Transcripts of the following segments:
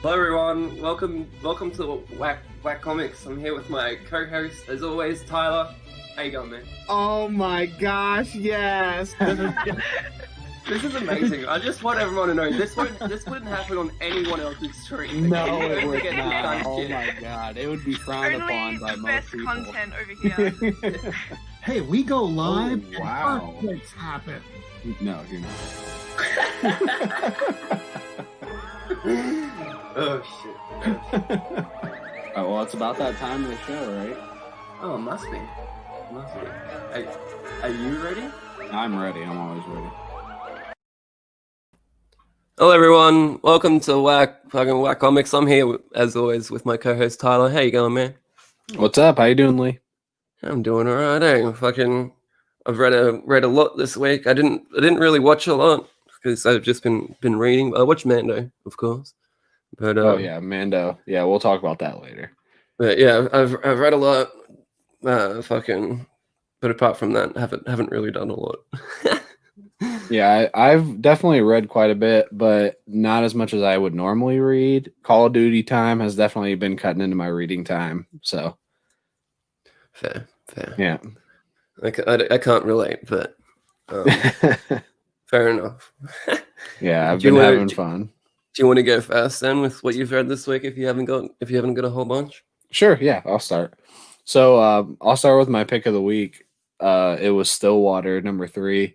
Hello everyone, welcome to Whack Comics. I'm here with my co-host, as always, Tyler. How you going, man? Oh my gosh, yes! This is amazing. I just want everyone to know this wouldn't happen on anyone else's stream. No, Okay? it You would get this not. done Oh shit. my god, it would be frowned Only upon by the most best people. content over here. Hey, we go live Oh, wow. and earthquakes happen. No, you're not. Oh shit. Oh, well, it's about that time of the show, right? Oh, must be. Are you ready? I'm ready. I'm always ready. Hello everyone, welcome to Whack Comics. I'm here as always with my co-host Tyler. How you going, man? What's up? How you doing, Lee? I'm doing alright. I've read a lot this week. I didn't really watch a lot because I've just been reading. I watched Mando, of course. But Oh yeah, Mando. Yeah, we'll talk about that later. But yeah, I've read a lot. But apart from that, haven't really done a lot. Yeah, I've definitely read quite a bit, but not as much as I would normally read. Call of Duty time has definitely been cutting into my reading time. So Fair. yeah. I can't relate, but fair enough. Yeah, I've Do you been wanna- having fun. Do you want to go first then with what you've read this week? If you haven't got a whole bunch. Sure, yeah, I'll start. So I'll start with my pick of the week. It was Stillwater, number 3.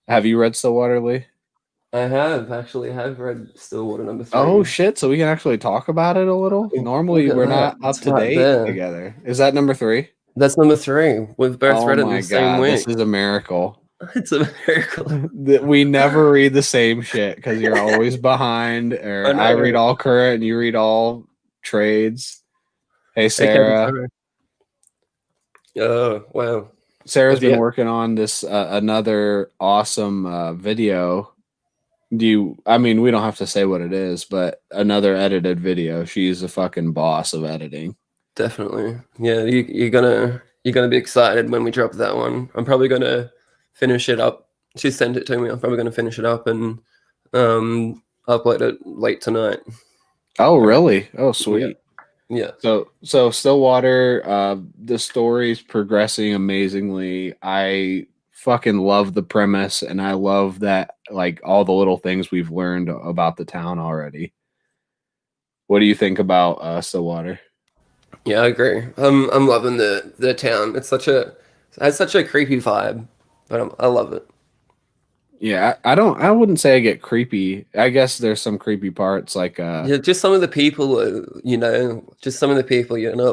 Have you read Stillwater, Lee? I have read Stillwater number 3. Oh shit! So we can actually talk about it a little. Normally Look at we're that. not up It's to right date there. together. Is that number 3? That's number 3. We've both read it in the same week. This is a miracle. It's a miracle. That we never read the same shit because you're always behind, or I know. I read all current and you read all trades. Hey Sarah. Oh wow. Sarah's Yeah. been working on this another awesome video. I mean, we don't have to say what it is, but another edited video. She's a fucking boss of editing. Definitely. Yeah, you're gonna be excited when we drop that one. I'm probably gonna finish it up. She sent it to me. I'm probably gonna finish it up and upload it late tonight. Oh, really? Oh, sweet. Yeah. So Stillwater, the story's progressing amazingly. I fucking love the premise, and I love that, like, all the little things we've learned about the town already. What do you think about Stillwater? Yeah, I agree. I'm loving the town. It has such a creepy vibe, but I love it. Yeah, I wouldn't say I get creepy. I guess there's some creepy parts, like Yeah, just some of the people,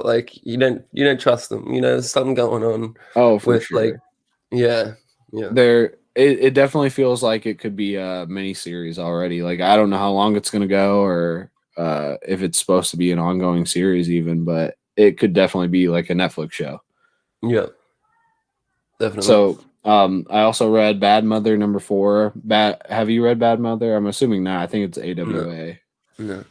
like you don't trust them. There's something going on. oh, for with sure. like, yeah. It definitely feels like it could be a mini series already. Like, I don't know how long it's gonna go, or if it's supposed to be an ongoing series even, but it could definitely be like a Netflix show. Yeah, definitely. So I also read Bad Mother number 4. Have you read Bad Mother? I'm assuming not. I think it's AWA. No.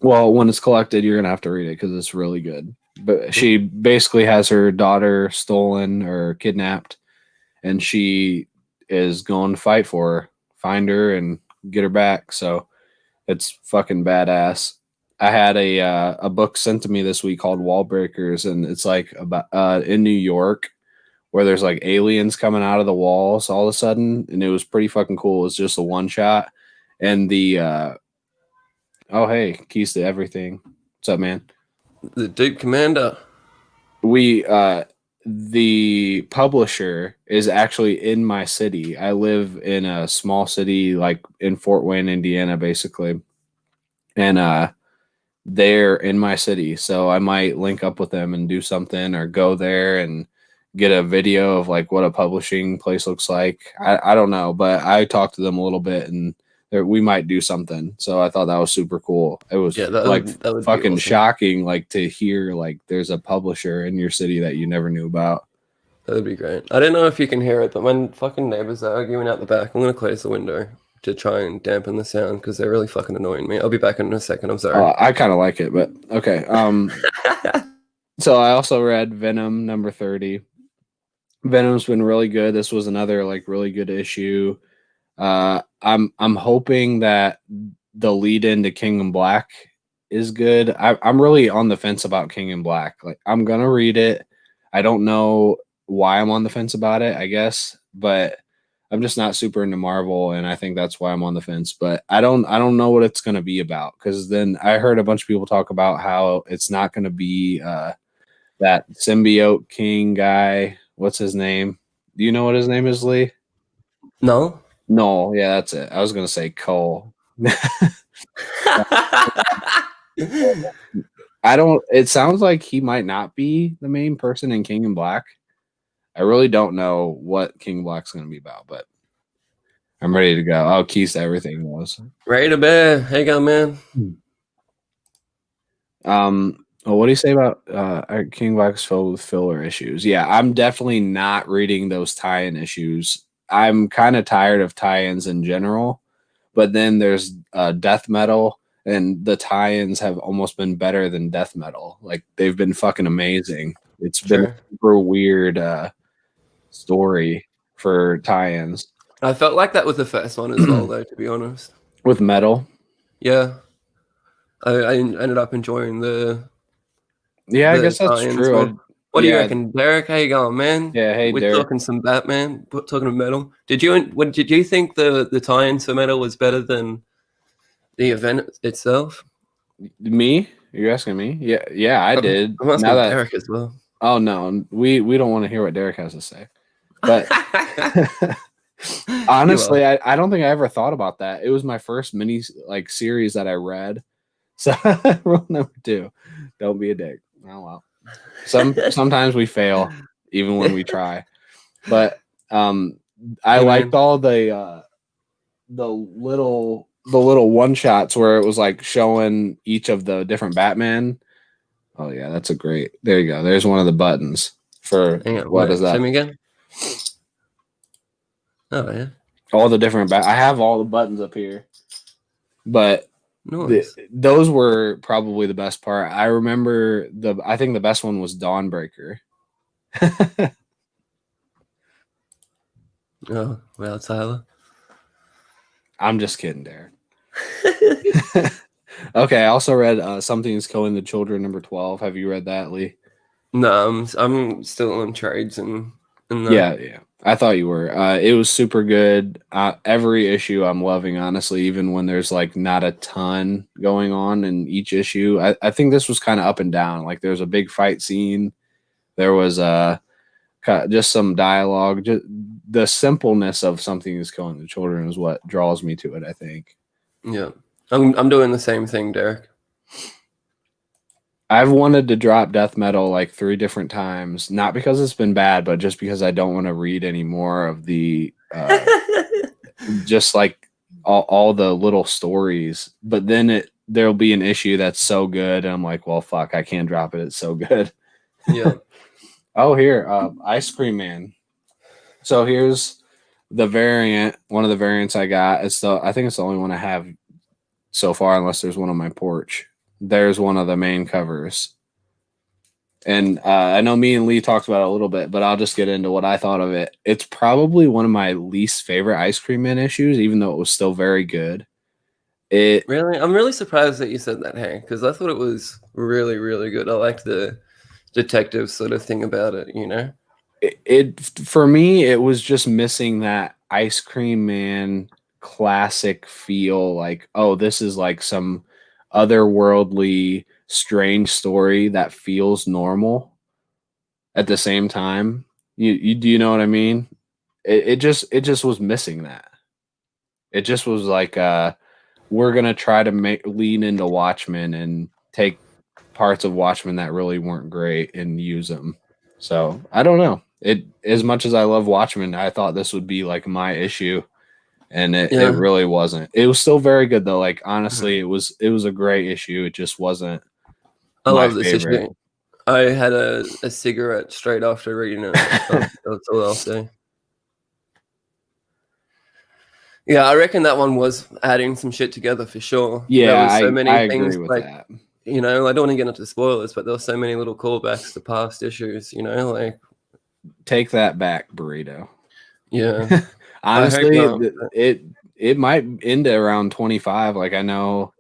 Well, when it's collected, you're gonna have to read it because it's really good. But she basically has her daughter stolen or kidnapped, and she is going to fight for her, find her, and get her back. So it's fucking badass. I had a book sent to me this week called Wall Breakers, and it's like about in New York, where there's like aliens coming out of the walls all of a sudden, and it was pretty fucking cool. It's just a one shot, and the oh hey, keys to everything. What's up, man? The Duke Commander. We the publisher is actually in my city. I live in a small city, like in Fort Wayne, Indiana, basically, and they're in my city, so I might link up with them and do something, or go there and get a video of like what a publishing place looks like. I don't know, but I talked to them a little bit, and we might do something. So I thought that was super cool. It was that would be fucking awesome. shocking, like, to hear like there's a publisher in your city that you never knew about. That would be great. I don't know if you can hear it, but my fucking neighbors are arguing out the back. I'm gonna close the window to try and dampen the sound because they're really fucking annoying me. I'll be back in a second. I'm sorry. I kind of like it, but okay. So I also read Venom number 30. Venom's been really good. This was another like really good issue. I'm hoping that the lead into King in Black is good. I'm really on the fence about King in Black. Like, I'm gonna read it. I don't know why I'm on the fence about it, I guess, but I'm just not super into Marvel, and I think that's why I'm on the fence. But I don't know what it's gonna be about, because then I heard a bunch of people talk about how it's not gonna be that symbiote king guy. What's his name? Do you know what his name is, Lee? No. No, yeah, that's it. I was gonna say Cole. I don't. It sounds like he might not be the main person in King in Black. I really don't know what King in Black's gonna be about, but I'm ready to go. Oh, keys to everything was. Ready to bed. How you going, man? Well, what do you say about King Black's filled with filler issues? Yeah, I'm definitely not reading those tie-in issues. I'm kind of tired of tie-ins in general, but then there's death metal, and the tie-ins have almost been better than death metal. Like, they've been fucking amazing. It's been a super weird story for tie-ins I felt like that was the first one as well, though, to be honest. with metal. Yeah. I ended up enjoying the Yeah, I the guess that's tie-ins true. more. What do you yeah. reckon, Derek? How you going, man? Yeah, hey, We're Derek. talking some Batman, talking of metal. Did you think the tie-ins for metal was better than the event itself? Me? You're asking me? Yeah, I did. I'm asking Now that Derek as well. Oh no, we don't want to hear what Derek has to say. But honestly, I don't think I ever thought about that. It was my first mini series that I read. So rule number 2, don't be a dick. Oh well. Sometimes we fail even when we try. But I liked all the little one shots where it was like showing each of the different Batman. Oh yeah, that's a great. There you go. There's one of the buttons for what is that? Show me again. Oh yeah. All the different I have all the buttons up here, but Nice. those were probably the best part. I remember I think the best one was Dawnbreaker. Oh well, Tyler. I'm just kidding, Darren. Okay, I also read Something's Killing the Children #12. Have you read that, Lee? No, I'm still on trades and Yeah. I thought you were. It was super good. Every issue I'm loving, honestly, even when there's like not a ton going on in each issue. I think this was kind of up and down. Like, there's a big fight scene. There was just some dialogue. Just the simpleness of Something is Killing the Children is what draws me to it, I think. Yeah. I'm doing the same thing, Derek. I've wanted to drop death metal like 3 different times, not because it's been bad, but just because I don't want to read any more of the just like all the little stories. But then there'll be an issue that's so good, and I'm like, well, fuck, I can't drop it. It's so good. Yeah. Oh, here, Ice Cream Man. So here's the variant. One of the variants I got. I think it's the only one I have so far, unless there's one on my porch. There's one of the main covers. And I know me and Lee talked about it a little bit, but I'll just get into what I thought of it. It's probably one of my least favorite Ice Cream Man issues, even though it was still very good. Really? I'm really surprised that you said that, Hank, because I thought it was really, really good. I liked the detective sort of thing about it, you know? It for me, it was just missing that Ice Cream Man classic feel. Like, oh, this is like some otherworldly, strange story that feels normal at the same time. You do you know what I mean? It just was missing that. It just was like we're gonna try to lean into Watchmen and take parts of Watchmen that really weren't great and use them. So I don't know. As much as I love Watchmen, I thought this would be like my issue. And it really wasn't. It was still very good though. Like, honestly, it was a great issue. It just wasn't. I love this favorite. issue. I had a cigarette straight after reading it. That's all I'll say. Yeah, I reckon that one was adding some shit together for sure. Yeah, there was so many I things agree with like that. you know, I don't want to get into spoilers, but there were so many little callbacks to past issues. You know, like take that back, Burrito. Yeah. Honestly, it might end at around 25. Like, I know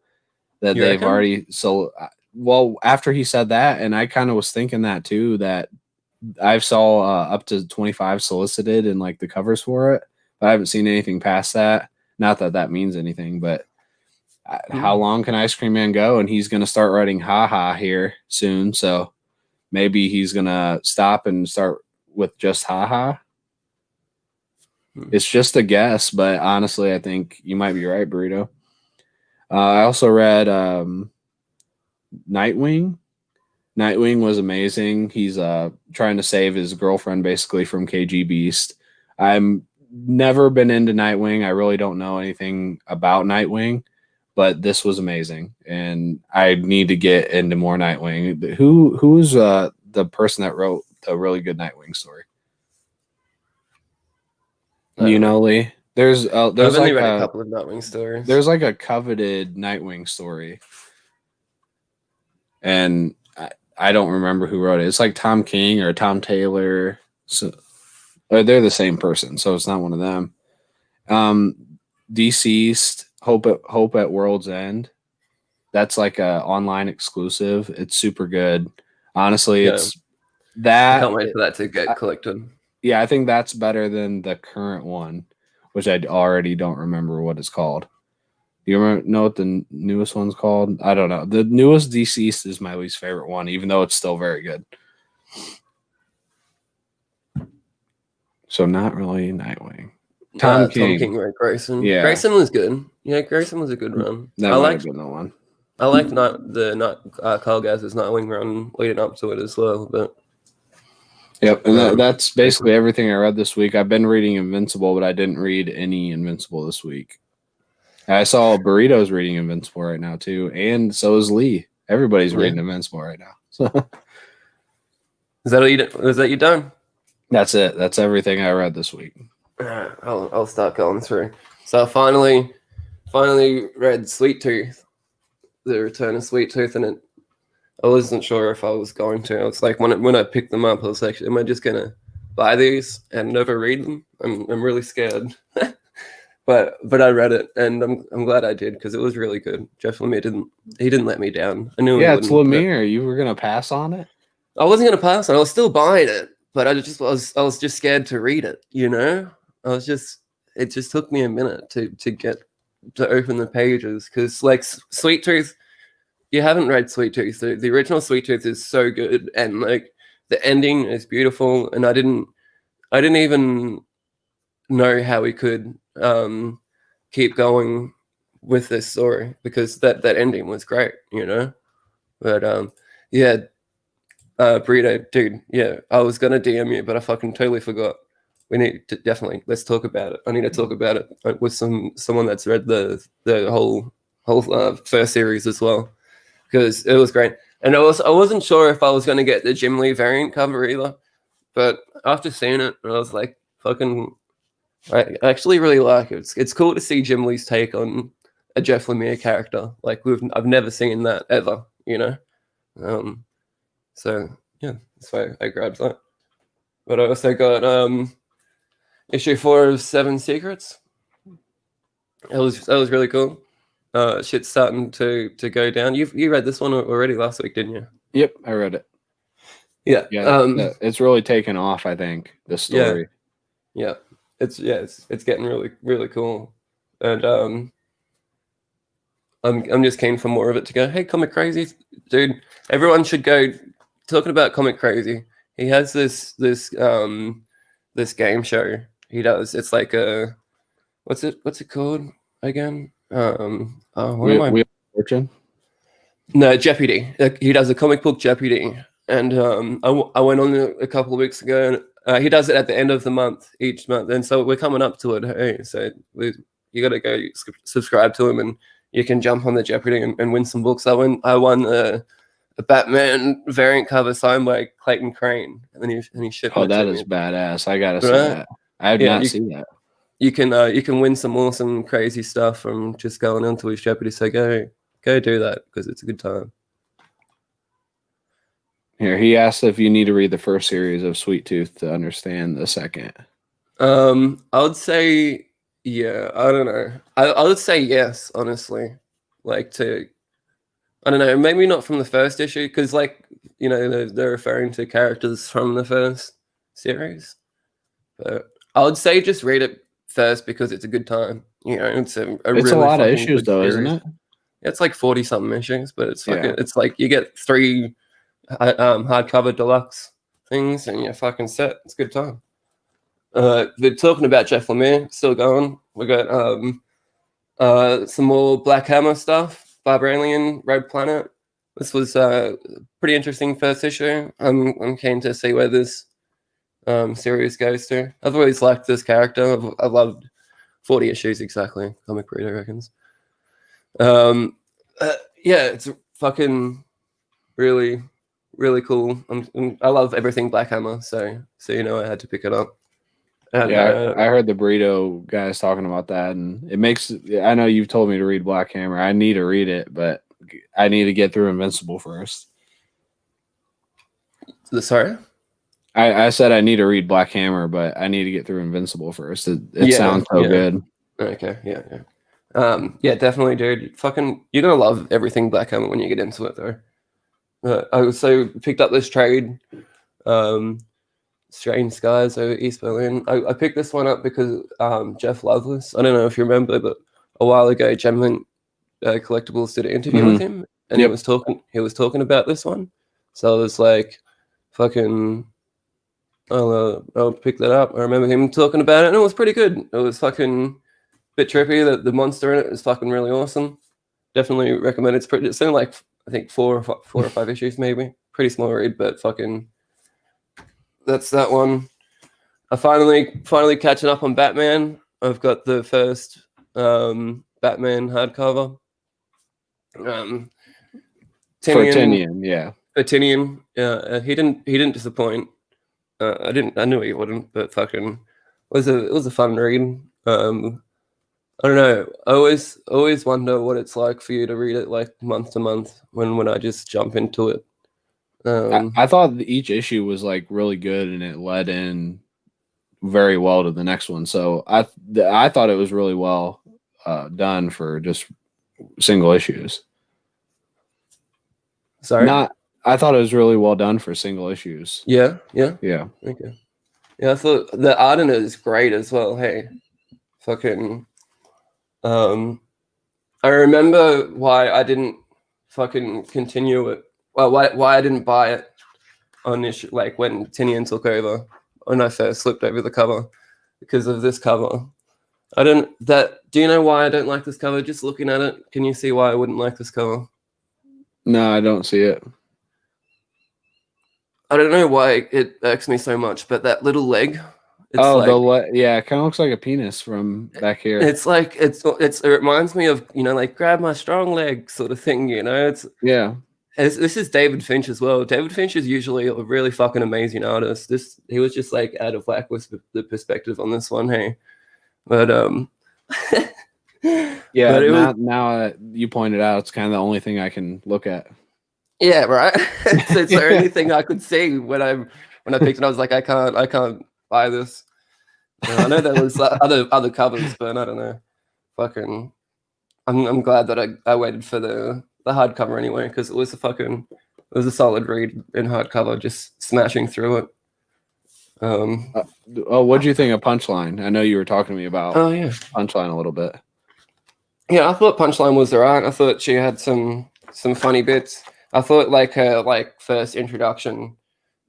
that You they've reckon? already so well after he said that, and I kind of was thinking that too, that I saw up to 25 solicited in like the covers for it, but I haven't seen anything past that. Not that that means anything, but how long can Ice Cream Man go? And he's going to start writing haha here soon, so maybe he's going to stop and start with just haha. It's just a guess, but honestly, I think you might be right, Burrito. I also read Nightwing. Nightwing was amazing. He's trying to save his girlfriend basically from KG Beast. I'm never been into Nightwing. I really don't know anything about Nightwing, but this was amazing, and I need to get into more Nightwing. Who's the person that wrote the really good Nightwing story? You know, Lee. There's I've like only read a couple of Nightwing stories. there's like a coveted Nightwing story, and I don't remember who wrote it. It's like Tom King or Tom Taylor. So or they're the same person, so it's not one of them. Deceased, Hope at World's End. That's like a online exclusive. It's super good. Honestly, Yeah. it's I that. can't wait for that to get collected. Yeah, I think that's better than the current one, which I already don't remember what it's called. Do you know what the newest one's called? I don't know. The newest Deceased is my least favorite one, even though it's still very good. So not really Nightwing. Tom King, right? Grayson. Yeah. Grayson was good. Yeah, Grayson was a good run. That I might liked have been the one. Carl Gaz's Nightwing run leading up to it as well. But Yep, and that's basically everything I read this week. I've been reading Invincible, but I didn't read any Invincible this week. I saw Burrito's reading Invincible right now too, and so is Lee. Everybody's reading Invincible right now. So is that you done? that's it. That's everything I read this week. Alright, I'll start going through. So I finally read Sweet Tooth, The Return of Sweet Tooth, and I wasn't sure if I was going to. I was like, when I picked them up, I was like, am I just gonna buy these and never read them? I'm really scared. but I read it, and I'm glad I did because it was really good. Jeff Lemire didn't let me down. I knew. Yeah, he it's wouldn't, Lemire. You were gonna pass on it? I wasn't gonna pass it. I was still buying it, but I was just scared to read it. You know, it just took me a minute to get to open the pages because like Sweet Tooth. You haven't read Sweet Tooth. The original Sweet Tooth is so good, and like the ending is beautiful. And I didn't even know how we could keep going with this story because that ending was great, you know. But yeah, Burrito, dude, yeah, I was gonna DM you, but I fucking totally forgot. We need to definitely let's talk about it. I need to talk about it with someone that's read the whole first series as well. Because it was great. And I wasn't sure if I was going to get the Jim Lee variant cover either. But after seeing it, I was like, fucking, I actually really like it. It's cool to see Jim Lee's take on a Jeff Lemire character. Like, I've never seen that ever, you know? So, yeah, that's why I grabbed that. But I also got issue 4 of 7 Secrets. That was really cool. Shit's starting to go down. You read this one already last week, didn't you? Yep, I read it. Yeah. It's really taken off, I think, this story. Yeah. It's getting really, really cool. And I'm just keen for more of it to go, hey, Comic Crazy, dude, everyone should go. Talking about Comic Crazy, he has this game show he does. It's like a what's it called again? Wheel of Fortune? No, Jeopardy. He does a comic book Jeopardy, and I went on a couple of weeks ago, and he does it at the end of the month, each month, and so we're coming up to it. Hey, so you got to go subscribe to him, and you can jump on the Jeopardy and win some books. I won a Batman variant cover signed by Clayton Crane, and then he shipped. Oh, that is badass! I gotta see that. I have not seen that. You can win some awesome, crazy stuff from just going onto his Jeopardy. So go do that because it's a good time. Here, he asked if you need to read the first series of Sweet Tooth to understand the second. I would say, yeah. I don't know. I would say yes, honestly. Like to I don't know, maybe not from the first issue because, like, you know, they're referring to characters from the first series. But I would say just read it first because it's a good time. You know, it's a It's a really lot of fucking issues, good though, isn't series. it? It's like 40 something issues, but it's fucking. Yeah. It's like you get 3 hardcover deluxe things, and you're fucking set. It's a good time. We're talking about Jeff Lemire, still going. We got some more Black Hammer stuff, Vibranium, Red Planet. This was a pretty interesting first issue. I'm keen to see where this series goes to. I've always liked this character. I've loved 40 issues exactly. Comic reader reckons. Yeah, it's fucking really, really cool. I love everything Black Hammer, so you know I had to pick it up. And, Yeah, I heard the burrito guys talking about that, and it makes. I know you've told me to read Black Hammer. I need to read it, but I need to get through Invincible first. Sorry. I said I need to read Black Hammer, but I need to get through Invincible first. It Yeah, sounds so yeah. good. Okay, yeah, definitely, dude. Fucking, you're gonna love everything Black Hammer when you get into it, though. I also picked up this trade, Strange Skies over East Berlin. I picked this one up because Jeff Loveless. I don't know if you remember, but a while ago, Gem Collectibles did an interview with him, and Yep. he was talking about this one. So I was like, fucking. I'll pick that up. I remember him talking about it, and it was pretty good. It was fucking a bit trippy. The monster in it is fucking really awesome. Definitely recommend it. It's only like I think 4 or 5 issues, maybe. Pretty small read, but fucking. That's that one. I finally catching up on Batman. I've got the first Batman hardcover. For Tinian, yeah. Tinian, he didn't disappoint. I knew he wouldn't, but fucking it was a fun read. I don't know. I always wonder what it's like for you to read it like month to month when I just jump into it. I thought each issue was like really good, and it led in very well to the next one. So I thought it was really well done for just single issues. Sorry. I thought it was really well done for single issues. Yeah. Okay. Yeah, I thought the art in it is great as well. Hey, fucking. I remember why I didn't fucking continue it. Well, why I didn't buy it on issue like when Tinian took over when I first flipped over the cover because of this cover. Do you know why I don't like this cover? Just looking at it, can you see why I wouldn't like this cover? No, I don't see it. I don't know why it irks me so much, but that little leg. It's yeah, it kind of looks like a penis from back here. It's like it reminds me of like grab my strong leg sort of thing. This is David Finch as well. David Finch is usually a really fucking amazing artist. He was just like out of whack with the perspective on this one. Hey, but yeah. But now that you pointed out, it's kind of the only thing I can look at. Yeah, right. It's the only thing I could see when I picked it. I was like, I can't buy this. I know there was other covers, but I don't know. Fucking, I'm glad that I waited for the hardcover anyway because it was a solid read in hardcover, just smashing through it. What do you think of Punchline? I know you were talking to me about Punchline a little bit. Yeah, I thought Punchline was alright. I thought she had some funny bits. I thought like her first introduction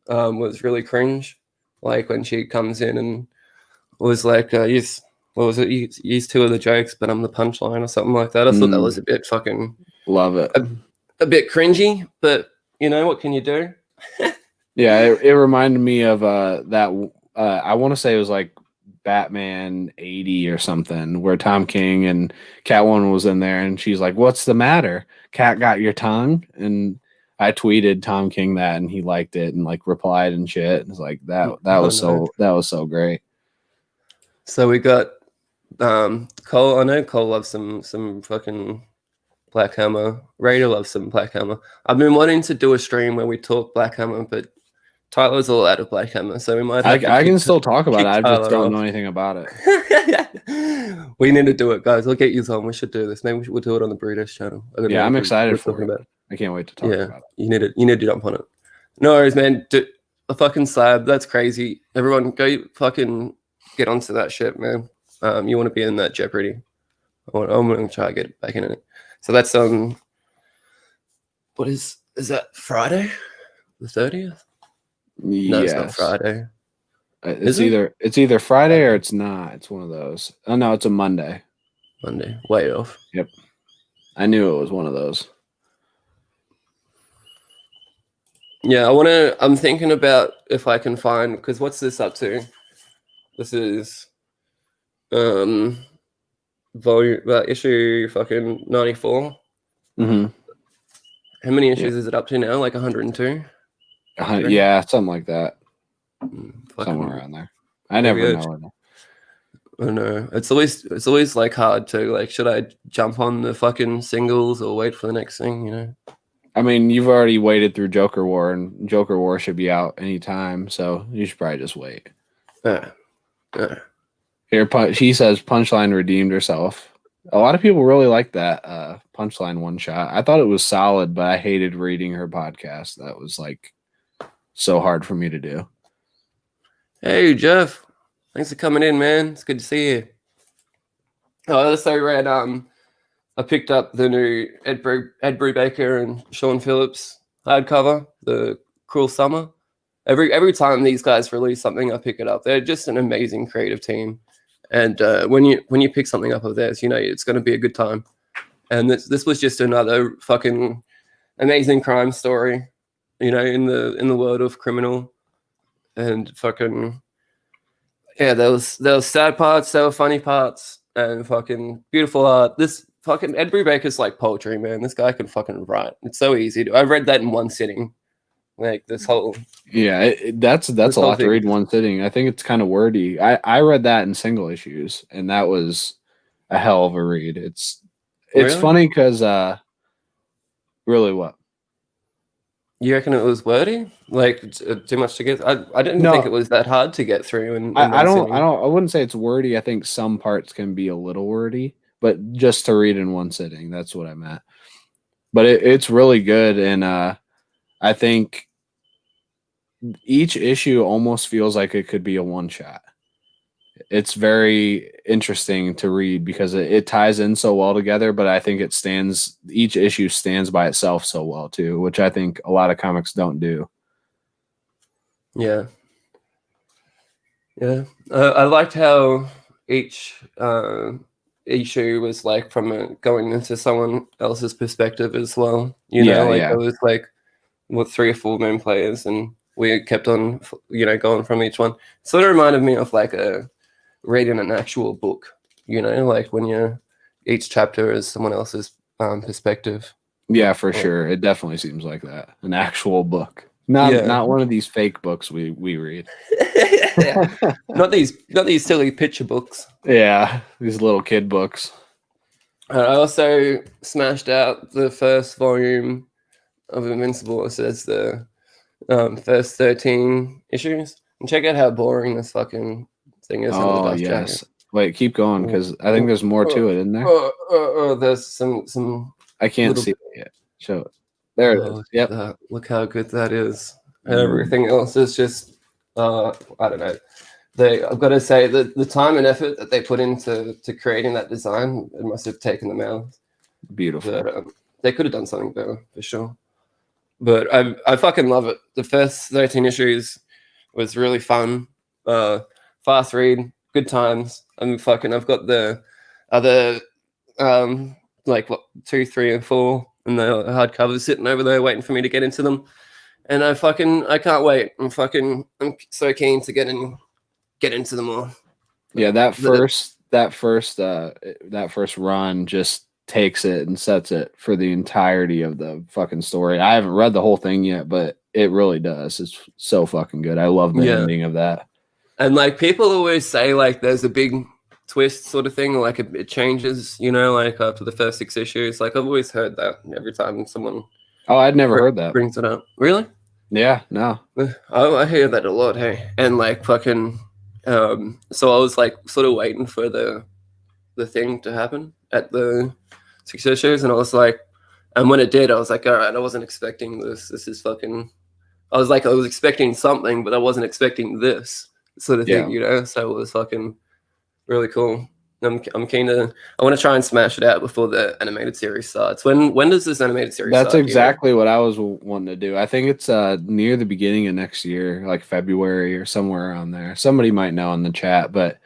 was really cringe. Like when she comes in and was like, use 2 of the jokes, but I'm the punchline or something like that. I thought that was a bit fucking love it. A bit cringy, but what can you do? Yeah, it reminded me of that. I want to say it was like Batman 80 or something, where Tom King and Catwoman was in there, and she's like, "What's the matter? Cat got your tongue?" And I tweeted Tom King that, and he liked it and like replied and shit. It's like that was so great. So we got Cole. I know Cole loves some fucking Black Hammer. Raider loves some Black Hammer. I've been wanting to do a stream where we talk Black Hammer, but Tyler's all out of Black Hammer, so we might. I can still talk about it. I just Tyler don't off. know anything about it. We need to do it, guys. I'll get you on. We should do this. Maybe we'll do it on the Breeders channel. Yeah, I'm excited for it. I can't wait to talk Yeah, about it. you need to jump on it. No worries, man. A fucking slab. That's crazy. Everyone, go fucking get onto that shit, man. You want to be in that Jeopardy. I'm gonna try to get back in it. So that's what is that Friday, the 30th? No, it's not Yes. Friday. It's Is it? either Friday or it's not. It's one of those. Oh no, it's a Monday. Monday. Way off. I knew it was one of those. Yeah, I'm thinking about if I can find, because what's this up to? This is volume issue fucking 94. Mm-hmm. How many issues is it up to now? Like 102? Yeah, something like that. Fucking, Somewhere around there. I Maybe never it's- know. I don't know. It's always like hard to like, should I jump on the fucking singles or wait for the next thing, you know? I mean, you've already waited through Joker War, and Joker War should be out anytime, so you should probably just wait. Yeah. Here, she says Punchline redeemed herself. A lot of people really like that Punchline one shot. I thought it was solid, but I hated reading her podcast. That was like so hard for me to do. Hey Jeff, thanks for coming in, man. It's good to see you. Oh, I also read I picked up the new Ed Brubaker and Sean Phillips hardcover, The Cruel Summer. Every time these guys release something, I pick it up. They're just an amazing creative team, and when you pick something up of theirs, you know it's going to be a good time. And this was just another fucking amazing crime story, you know, in the world of criminal, and fucking yeah, there was sad parts, there were funny parts, and fucking beautiful art. This fucking Ed Brubaker's like poetry, man. This guy can fucking write. It's so easy. I read that in one sitting. Like this whole Yeah, that's a whole lot to thing. read in one sitting. I think it's kind of wordy. I read that in single issues, and that was a hell of a read. It's Really? funny because really what? You reckon it was wordy? Like too much to get? I didn't No. think it was that hard to get through. I wouldn't say it's wordy. I think some parts can be a little wordy, but just to read in one sitting, that's what I meant. But it's really good, and I think each issue almost feels like it could be a one shot. It's very interesting to read because it ties in so well together, but I think each issue stands by itself so well too, which I think a lot of comics don't do. Yeah. I liked how each issue was like from going into someone else's perspective as well. You know, like Yeah. it was like 3 or 4 main players, and we kept on, you know, going from each one. Sort of reminded me of like reading an actual book. You know, like when each chapter is someone else's perspective. Yeah, for sure. It definitely seems like that. An actual book. Not one of these fake books we read. Yeah. Not these silly picture books. Yeah, these little kid books. I also smashed out the first volume of Invincible. It says the first 13 issues. And check out how boring this fucking thing is. Oh, on the dust yes. jacket. Wait, keep going because I think there's more to it, isn't there? There's some. I can't little see it yet. Show it. There it is. Yep. Look how good that is. And everything else is just, I don't know. I've got to say that the time and effort that they put into creating that design, it must have taken them out. Beautiful. But they could have done something better for sure. But I fucking love it. The first 13 issues was really fun, fast read, good times. I've got the other like 2, 3, and 4 and the hardcovers sitting over there waiting for me to get into them. And I can't wait. I'm so keen to get into them all. Yeah, that first run just takes it and sets it for the entirety of the fucking story. I haven't read the whole thing yet, but it really does. It's so fucking good. I love the ending of that. And like people always say like there's a big twist sort of thing, like it changes, you know, like after the first 6 issues. Like I've always heard that every time someone I'd never heard that. brings it up. Really? Yeah, no. I hear that a lot, hey. And like fucking so I was like sort of waiting for the thing to happen at the 6 issues, and I was like, And when it did, I was like, all right, I wasn't expecting this. This is fucking. I was expecting something, but I wasn't expecting this sort of thing, you know. So it was fucking really cool. I'm keen to. I want to try and smash it out before the animated series starts. When does this animated series That's start? exactly what I was wanting to do. I think it's near the beginning of next year, like February or somewhere around there. Somebody might know in the chat, but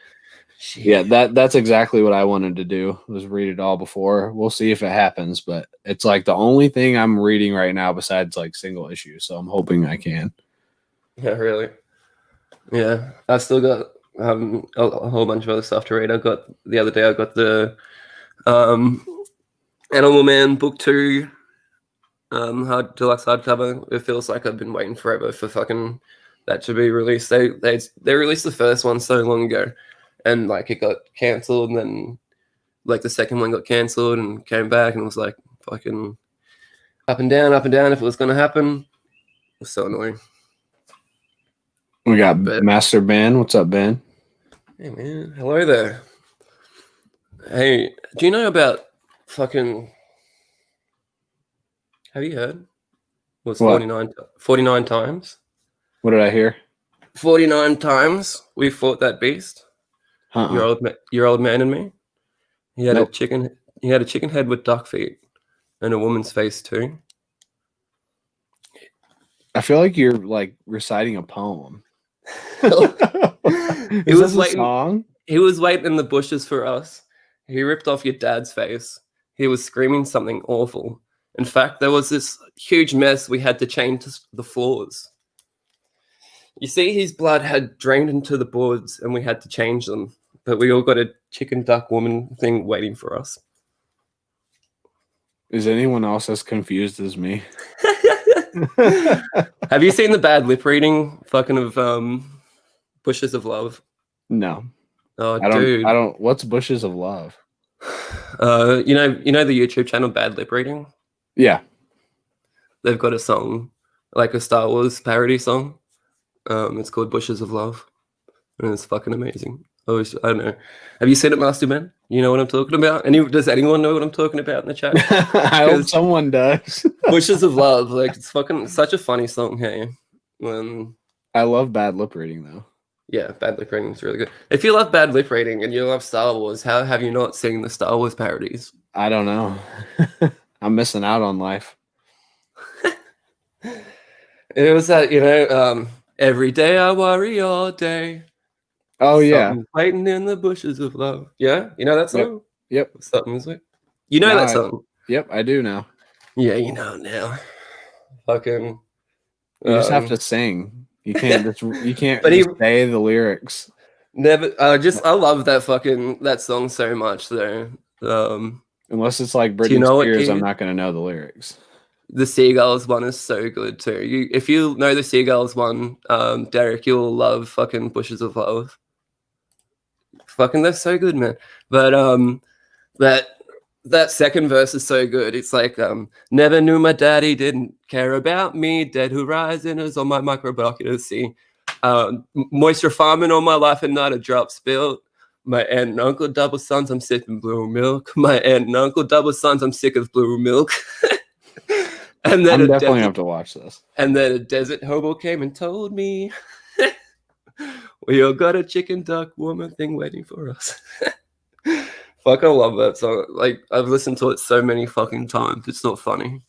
yeah, that's exactly what I wanted to do, was read it all before. We'll see if it happens, but it's like the only thing I'm reading right now besides like single issues, so I'm hoping I can. Yeah, really. Yeah, I still got a whole bunch of other stuff to read. The other day I got the Animal Man book 2 deluxe hardcover. It feels like I've been waiting forever for fucking that to be released. They released the first one so long ago, and like it got cancelled, and then like the second one got cancelled and came back, and it was like fucking up and down if it was gonna happen. It was so annoying. We got Master Ben. What's up, Ben? Hey man, hello there. Hey, do you know about fucking? Have you heard? It was 49 times. What did I hear? 49 times we fought that beast. Your old man and me. He had a chicken. He had a chicken head with duck feet, and a woman's face too. I feel like you're like reciting a poem. He was a waiting. Song? He was waiting in the bushes for us. He ripped off your dad's face. He was screaming something awful. In fact, there was this huge mess. We had to change the floors. You see, his blood had drained into the boards, and we had to change them. But we all got a chicken duck woman thing waiting for us. Is anyone else as confused as me? Have you seen the bad lip reading fucking of Bushes of Love? No. Oh, I don't. dude. I don't. What's Bushes of Love? You know the YouTube channel Bad Lip Reading? Yeah. They've got a song, like a Star Wars parody song. It's called Bushes of Love, and it's fucking amazing. I don't know. Have you seen it, Master Man? You know what I'm talking about? Does anyone know what I'm talking about in the chat? I hope someone does. Bushes of Love, like it's fucking such a funny song. Hey, I love Bad Lip Reading though. Yeah, Bad Lip Reading is really good. If you love Bad Lip Reading and you love Star Wars, how have you not seen the Star Wars parodies? I don't know. I'm missing out on life. It was that, every day I worry all day. Oh yeah, Something's waiting in the bushes of love. Yeah, you know that song. Yep. Something's like, you know that song. Yep, I do now. Yeah, you know now. Fucking. You just have to sing. You can't just say the lyrics. Never. I love that song so much though. Unless it's like Britney Spears, I'm not gonna know the lyrics. The Seagulls one is so good too. If you know the Seagulls one, Derek, you'll love fucking Bushes of Love. Fucking, they're so good, man. But that second verse is so good. It's like, never knew my daddy didn't care about me. Dead horizon is on my microbinocular see. Moisture farming all my life and not a drop spilled. My aunt and uncle double sons, I'm sipping blue milk. My aunt and uncle double sons, I'm sick of blue milk. And then I'm definitely have to watch this. And then a desert hobo came and told me, we all got a chicken duck woman thing waiting for us. Fuck, I love that song. Like, I've listened to it so many fucking times. It's not funny.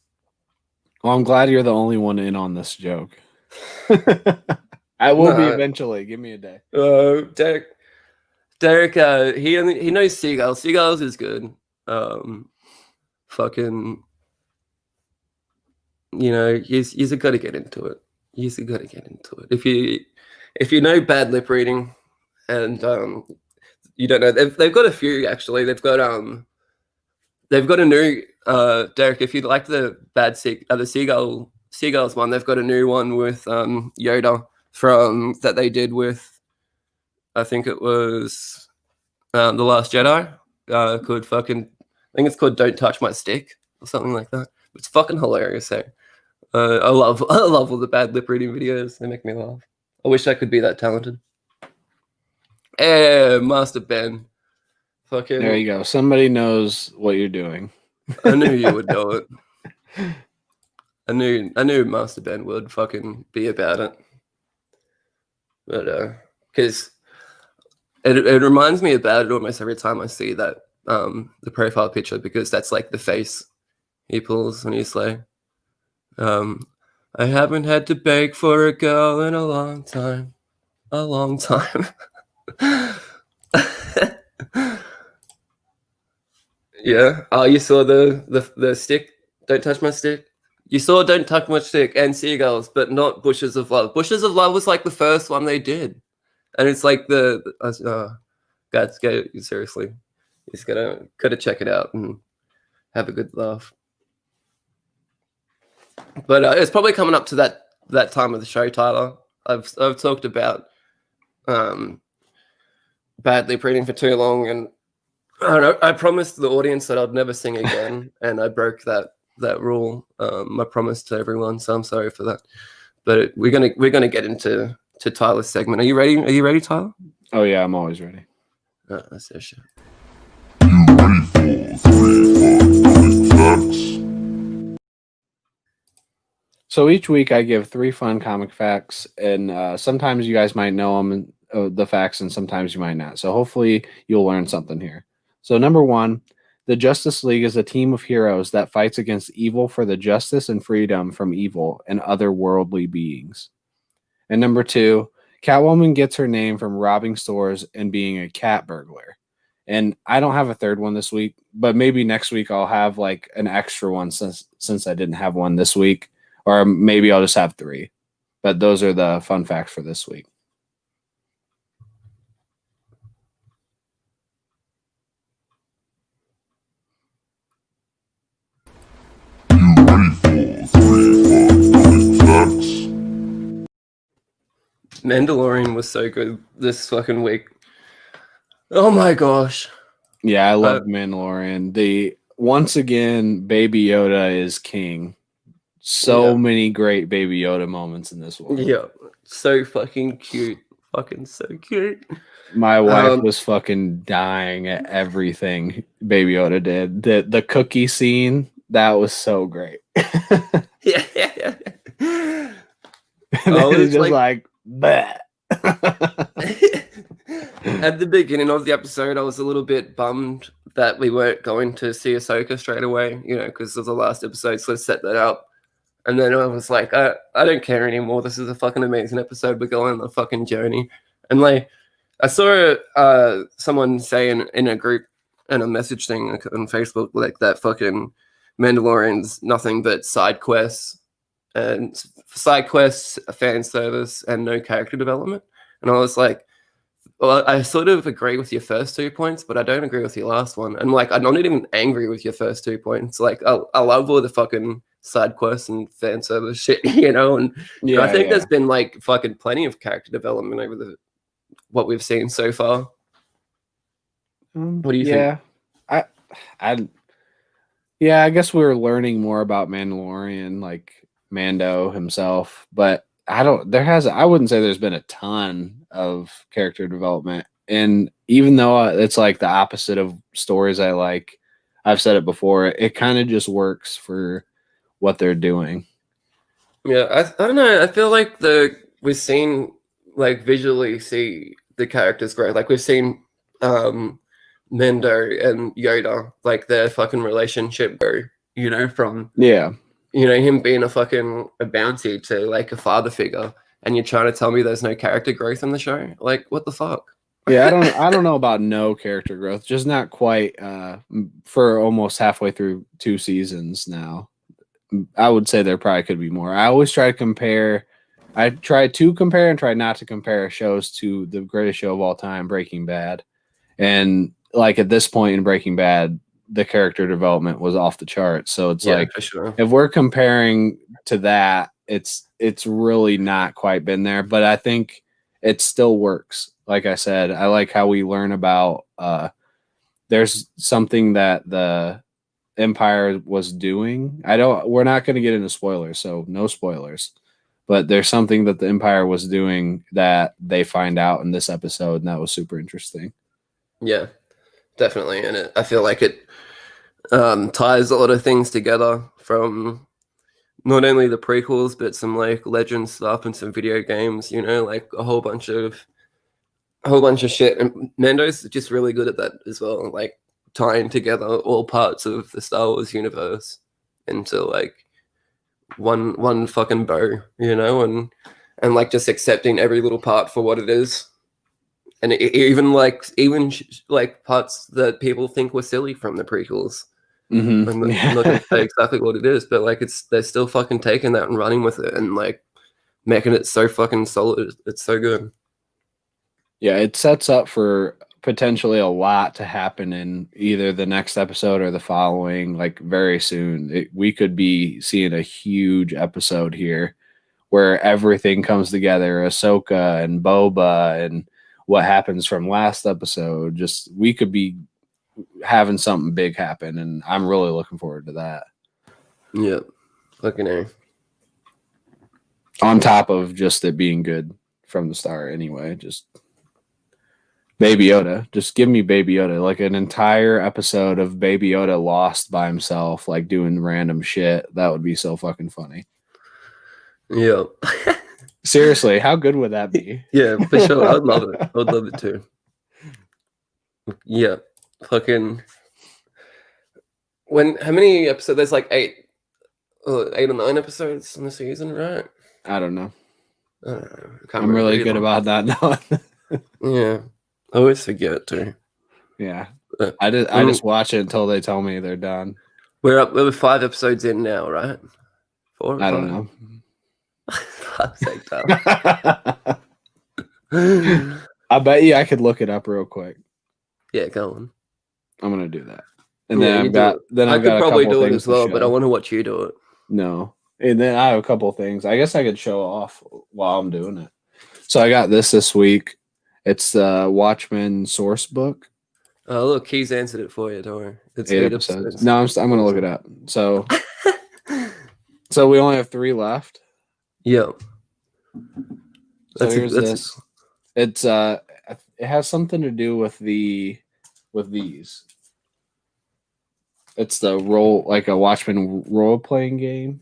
Well, I'm glad you're the only one in on this joke. I will be eventually. Give me a day. Derek, he knows Seagulls. Seagulls is good. Fucking, he's got to get into it. He's got to get into it. If you know Bad Lip Reading, and you don't know, they've got a few actually. They've got a new Derek. If you like the the Seagulls one, they've got a new one with Yoda from that they did with, I think it was The Last Jedi. I think it's called Don't Touch My Stick or something like that. It's fucking hilarious. So I love all the Bad Lip Reading videos. They make me laugh. I wish I could be that talented. Hey, Master Ben. Fucking. There you go. Somebody knows what you're doing. I knew you would know it. I knew Master Ben would fucking be about it, but because it reminds me about it almost every time I see that the profile picture, because that's like the face he pulls when he's like, I haven't had to beg for a girl in a long time. Yeah. Oh, you saw the stick? Don't touch my stick. You saw Don't Touch My Stick and Seagulls, but not Bushes of Love. Bushes of Love was like the first one they did, and it's like guys, seriously, you just gotta check it out and have a good laugh. But it's probably coming up to that time of the show, Tyler. I've talked about badly reading for too long, and I don't know. I promised the audience that I'd never sing again, and I broke that rule. I promised to everyone, so I'm sorry for that. But we're gonna get into Tyler's segment. Are you ready? Are you ready, Tyler? Oh yeah, I'm always ready. That's their shit. So each week I give 3 fun comic facts, and sometimes you guys might know them, the facts, and sometimes you might not. So hopefully you'll learn something here. So number 1, the Justice League is a team of heroes that fights against evil for the justice and freedom from evil and other worldly beings. And number 2, Catwoman gets her name from robbing stores and being a cat burglar. And I don't have a third one this week, but maybe next week I'll have like an extra one since I didn't have one this week. Or maybe I'll just have 3. But those are the fun facts for this week. Mandalorian was so good this fucking week. Oh my gosh. Yeah, I love Mandalorian. Once again, Baby Yoda is king. So many great Baby Yoda moments in this one. Yeah, so fucking cute. Fucking so cute. My wife was fucking dying at everything Baby Yoda did. The cookie scene, that was so great. Yeah. And then he's just like bleh. At the beginning of the episode, I was a little bit bummed that we weren't going to see Ahsoka straight away, because it was the last episode, so let's set that up. And then I was like, I don't care anymore. This is a fucking amazing episode. We're going on a fucking journey. And like, I saw someone say in a group and a message thing on Facebook, like that fucking Mandalorian's nothing but side quests, fan service, and no character development. And I was like, well, I sort of agree with your first 2 points, but I don't agree with your last one. And like, I'm not even angry with your first 2 points. Like, I love all the fucking side quests and fan service shit, and I think there's been like fucking plenty of character development over what we've seen so far. What do you think? I guess we were learning more about Mandalorian, like Mando himself, but I wouldn't say there's been a ton of character development. And even though it's like the opposite of stories I like, I've said it before, it kind of just works for what they're doing. Yeah, I don't know. I feel like we've seen like visually see the characters grow. Like we've seen Mendo and Yoda, like their fucking relationship grow, from him being a bounty to like a father figure, and you're trying to tell me there's no character growth in the show? Like, what the fuck? Yeah, I don't know about no character growth, just not quite for almost halfway through 2 seasons now. I would say there probably could be more. I always try to compare. I try to compare and try not to compare shows to the greatest show of all time, Breaking Bad. And like at this point in Breaking Bad, the character development was off the charts. So it's for sure. If we're comparing to that, it's really not quite been there, but I think it still works. Like I said, I like how we learn about there's something that the Empire was doing. We're not going to get into spoilers, so no spoilers. But there's something that the Empire was doing that they find out in this episode, and that was super interesting. Yeah, definitely. And I feel like it ties a lot of things together from not only the prequels but some like legend stuff and some video games. You know, like a whole bunch of shit. And Mando's just really good at that as well, like tying together all parts of the Star Wars universe into like one fucking bow, you know, and like just accepting every little part for what it is. And even like parts that people think were silly from the prequels. Mhm. I'm not going to say exactly what it is, but like they're still fucking taking that and running with it and like making it so fucking solid. It's so good. Yeah, it sets up for potentially a lot to happen in either the next episode or the following, like very soon. We could be seeing a huge episode here where everything comes together, Ahsoka and Boba and what happens from last episode. Just we could be having something big happen, and I'm really looking forward to that. Yeah, fucking A. On top of just it being good from the start anyway, just Baby Yoda. Just give me Baby Yoda. Like an entire episode of Baby Yoda lost by himself, like doing random shit. That would be so fucking funny. Yeah. Seriously, how good would that be? Yeah, for sure. I'd love it. I'd love it too. Yeah. Fucking how many episodes? There's like 8 or 9 episodes in the season, right? I don't know. I don't know. I can't I'm really remember good either. about that now. Yeah. I always forget too. Yeah. Uh, I just watch it until they tell me they're done. We're 5 episodes in now, right? 4 or I don't 5? know. Fuck's sake, Tyler. I bet you I could look it up real quick. Yeah, go on. I'm gonna do that. And Yeah, then you I've got do it. I I've could got a probably couple do it things as well, to but I show. want to watch you do it. No. And then I have a couple things. I guess I could show off while I'm doing it. So I got this week. It's the Watchmen source book. Oh, look, Keys answered it for you. Don't worry. It's 8 8 episodes. episodes. No, I'm gonna look it up. So so we only have 3 left. Yeah. So here's this. It's it has something to do with these. It's the like a Watchmen role playing game.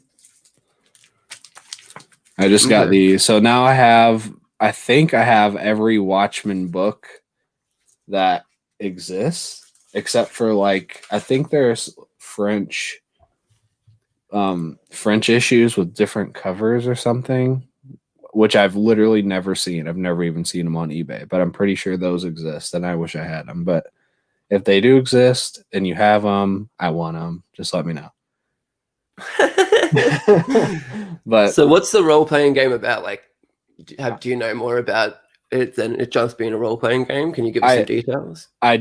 I just got these. So now I think I have every Watchmen book that exists, except for like I think there's French issues with different covers or something, which I've literally never seen. I've never even seen them on eBay, but I'm pretty sure those exist, and I wish I had them. But if they do exist and you have them, I want them. Just let me know. But so what's the role-playing game about? Like, do you know more about it than it just being a role-playing game? Can you give us some details? I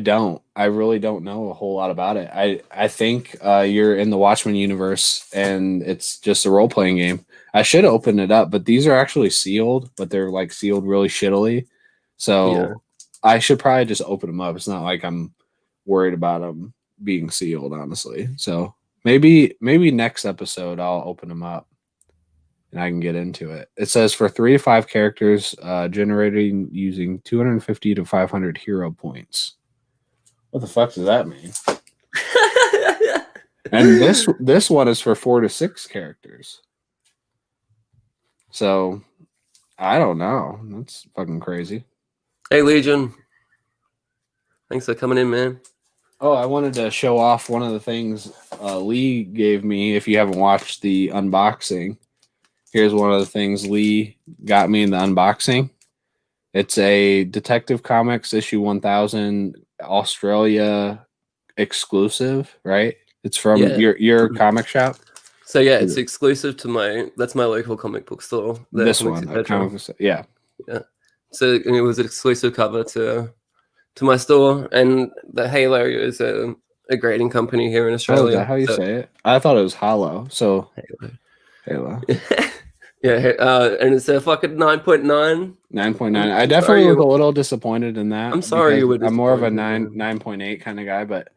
really don't know a whole lot about it. I think you're in the Watchmen universe and it's just a role-playing game. I should open it up, but these are actually sealed, but they're like sealed really shittily. So yeah. I should probably just open them up. It's not like I'm worried about them being sealed, honestly. So maybe next episode I'll open them up and I can get into it. It says for 3 to 5 characters, generating using 250 to 500 hero points. What the fuck does that mean? And this one is for 4 to 6 characters. So I don't know. That's fucking crazy. Hey Legion, thanks for coming in, man. Oh, I wanted to show off one of the things Lee gave me. If you haven't watched the unboxing, here's one of the things Lee got me in the unboxing. It's a Detective Comics issue 1000 Australia exclusive, right? It's from your comic shop. So yeah, it's exclusive to that's my local comic book store. This one, yeah. So it was an exclusive cover to my store, and the Halo is a grading company here in Australia. Oh, is that how you say it? I thought it was Hollow. So Halo. Yeah, and it's a fucking 9.9. 9.9. I definitely was a little disappointed in that. I'm sorry you would. I'm more of a 9.8 kind of guy, but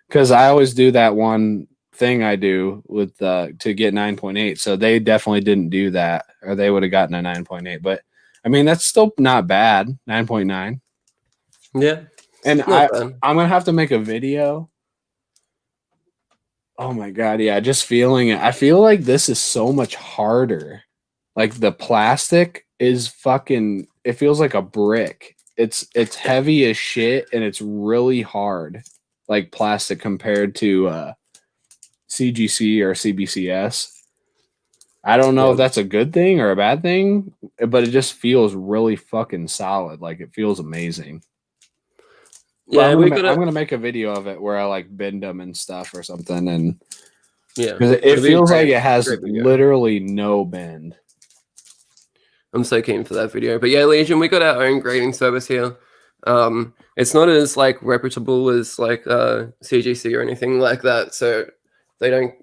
because I always do that one thing I do with to get 9.8, so they definitely didn't do that, or they would have gotten a 9.8. But I mean, that's still not bad. 9.9. Yeah, and I'm gonna have to make a video Oh my god, yeah, just feeling it. I feel like this is so much harder. Like the plastic is fucking it feels like a brick. It's heavy as shit and it's really hard. Like plastic compared to CGC or CBCS. I don't know Yeah. if that's a good thing or a bad thing, but it just feels really fucking solid. Like it feels amazing. But Yeah, we I'm gotta. gonna make a video of it where I like bend them and stuff or something, and Yeah, because it it'll be feels like great. it has Great video. literally no bend. I'm so keen for that video. But yeah, Legion, we got our own grading service here. It's not as like reputable as like CGC or anything like that. So they don't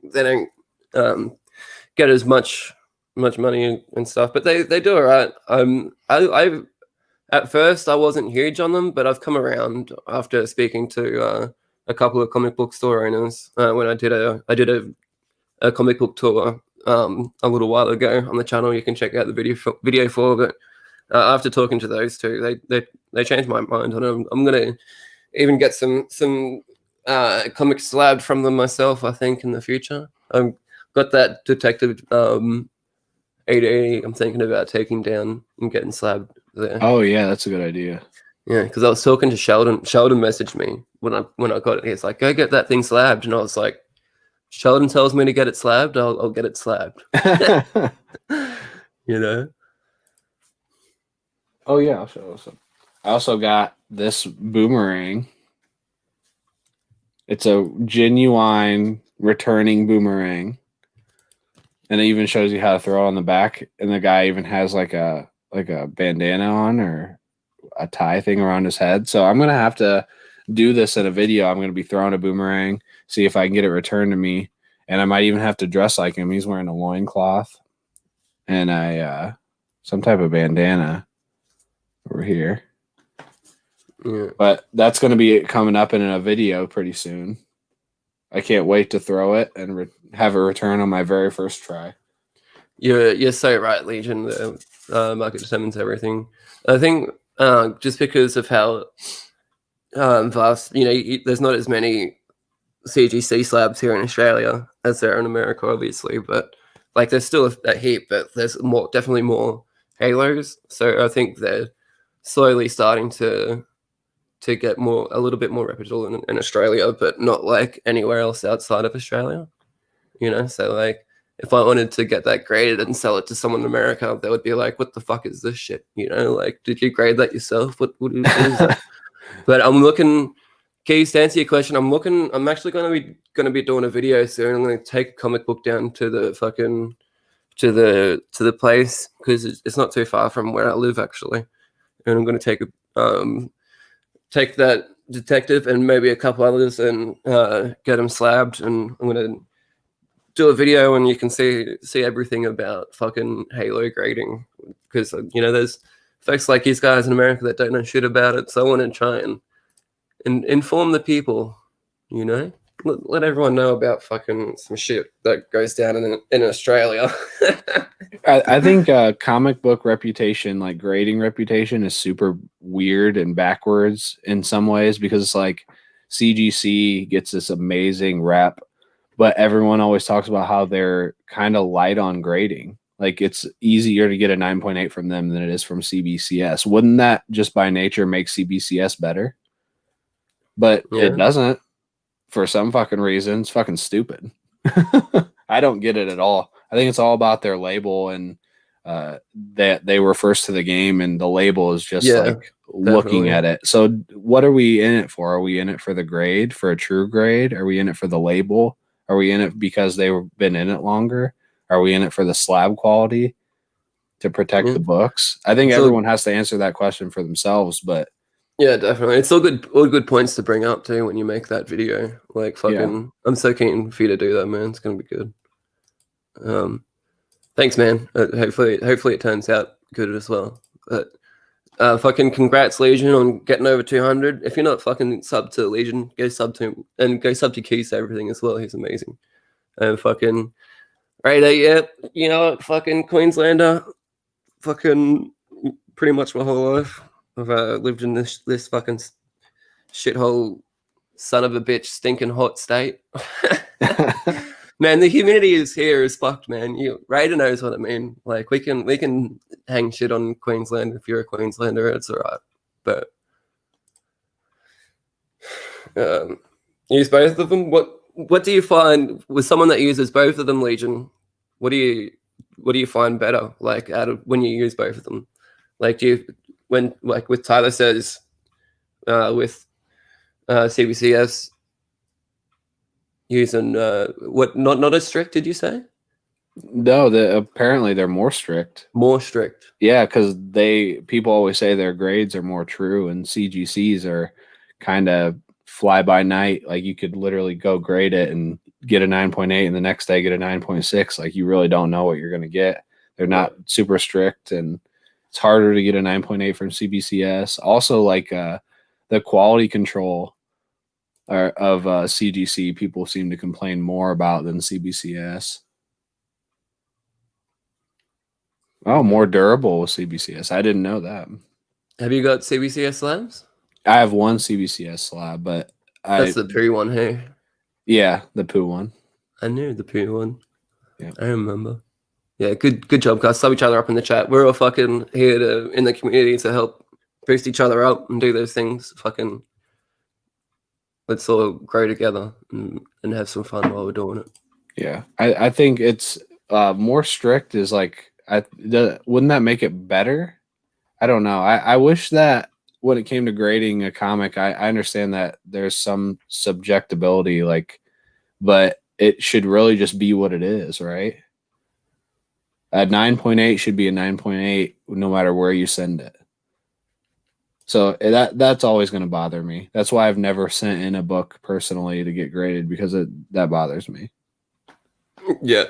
get as much money and stuff. But they do all right. I at first I wasn't huge on them, but I've come around after speaking to a couple of comic book store owners when I did a comic book tour a little while ago on the channel. You can check out the video for. But after talking to those two, they changed my mind, and I'm gonna even get some comic slab from them myself. I think in the future, I've got that detective 880. I'm thinking about taking down and getting slabbed there. Oh yeah, that's a good idea. Yeah, because I was talking to Sheldon. Sheldon messaged me when I got it. He's like, "Go get that thing slabbed," and I was like, Sheldon tells me to get it slabbed, I'll get it slabbed. You know? Oh yeah, I'll show some. I also got this boomerang. It's a genuine returning boomerang. And it even shows you how to throw on the back. And the guy even has like a bandana on or a tie thing around his head. So I'm gonna have to do this in a video. I'm gonna be throwing a boomerang, see if I can get it returned to me. And I might even have to dress like him. He's wearing a loincloth and some type of bandana over here. Yeah. But that's going to be coming up in a video pretty soon. I can't wait to throw it and have it return on my very first try. You're so right, Legion. The market determines everything. I think just because of how vast, there's not as many CGC slabs here in Australia as there are in America, obviously, but like there's still a heap, but there's definitely more Halos. So I think they're slowly starting to get a little bit more reputable in Australia, but not like anywhere else outside of Australia. So like if I wanted to get that graded and sell it to someone in America, they would be like, "What the fuck is this shit?" Like, did you grade that yourself? What is that? But I'm looking. Keys, to answer your question, I'm actually going to be doing a video soon. I'm going to take a comic book down to the fucking to the place because it's not too far from where I live actually, and I'm going to take that detective and maybe a couple others and get them slabbed, and I'm going to do a video and you can see everything about fucking Halo grading because there's folks like these guys in America that don't know shit about it, so I want to try and inform the people, let everyone know about fucking some shit that goes down in Australia. I think comic book reputation, like grading reputation, is super weird and backwards in some ways because it's like CGC gets this amazing rep, but everyone always talks about how they're kind of light on grading. Like it's easier to get a 9.8 from them than it is from CBCS. Wouldn't that just by nature make CBCS better? But it doesn't for some fucking reason. It's fucking stupid. I don't get it at all. I think it's all about their label and that they were first to the game and the label is just like looking at it. So what are we in it for? Are we in it for the grade, for a true grade? Are we in it for the label? Are we in it because they've been in it longer? Are we in it for the slab quality to protect the books? I think everyone has to answer that question for themselves, but yeah, definitely. It's all good points to bring up too when you make that video. Like fucking, I'm so keen for you to do that, man. It's gonna be good. Thanks, man. Hopefully it turns out good as well. But fucking congrats, Legion, on getting over 200. If you're not fucking sub to Legion, go sub to him and go sub to Keys everything as well. He's amazing. And fucking right, yeah, fucking Queenslander, fucking pretty much my whole life. I've lived in this fucking shithole son of a bitch stinking hot state. Man, the humidity is here is fucked, man. Raider knows what I mean. Like we can hang shit on Queensland if you're a Queenslander, it's alright. But use both of them. What do you find with someone that uses both of them, Legion? What do you find better? Like out of when you use both of them, like with Tyler says, with CBCS using not as strict? Did you say? No, apparently they're more strict. More strict. Yeah, because people always say their grades are more true, and CGCs are kind of fly by night. Like you could literally go grade it and get a 9.8, and the next day get a 9.6. Like you really don't know what you're going to get. They're not super strict, and it's harder to get a 9.8 from CBCS. Also, like the quality control of CGC, people seem to complain more about than CBCS. Oh, more durable with CBCS. I didn't know that. Have you got CBCS slabs? I have one CBCS slab, but That's the poo one, hey? Yeah, the poo one. I knew the poo one. Yeah. I remember. Yeah, good job, guys. Sub each other up in the chat. We're all fucking here in the community to help boost each other up and do those things. Fucking let's all grow together and have some fun while we're doing it. Yeah, I think it's more strict is like wouldn't that make it better? I don't know. I wish that when it came to grading a comic, I understand that there's some subjectability, like, but it should really just be what it is, right? A 9.8 should be a 9.8 no matter where you send it. So that's always going to bother me. That's why I've never sent in a book personally to get graded, because that bothers me. Yeah.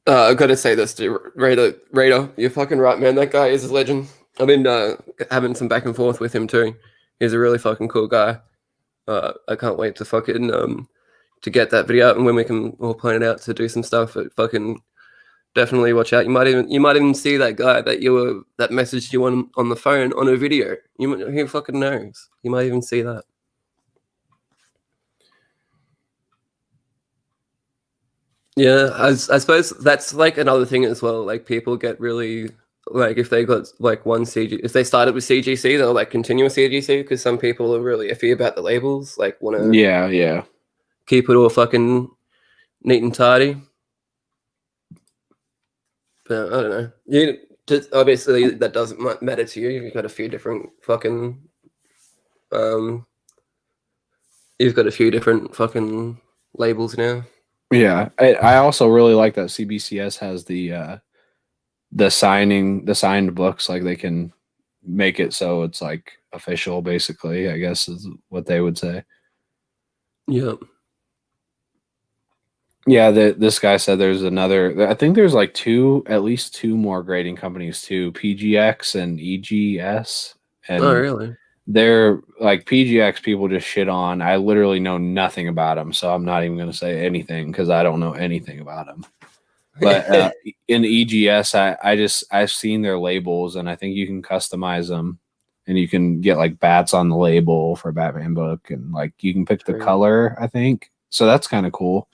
I've got to say this to Raider. You're fucking right, man. That guy is a legend. I've been having some back and forth with him too. He's a really fucking cool guy. I can't wait to fucking to get that video out, and when we can all plan it out to do some stuff. But fucking definitely watch out. You might even see that guy that messaged you on the phone on a video. Who fucking knows? You might even see that. Yeah, I suppose that's like another thing as well. Like people get really like if they got like one CG, if they started with CGC, they'll like continue with CGC, because some people are really iffy about the labels. Like want to keep it all fucking neat and tidy. But I don't know. Obviously that doesn't matter to you. You've got a few different fucking labels now. Yeah, I also really like that CBCS has the signed books. Like they can make it so it's like official, basically, I guess is what they would say. Yep. Yeah, this guy said there's another. I think there's like at least two more grading companies too, PGX and EGS. And oh, really? They're like PGX people just shit on. I literally know nothing about them, so I'm not even going to say anything because I don't know anything about them. But in EGS, I've seen their labels, and I think you can customize them, and you can get like bats on the label for a Batman book, and like you can pick the color, I think. So that's kind of cool.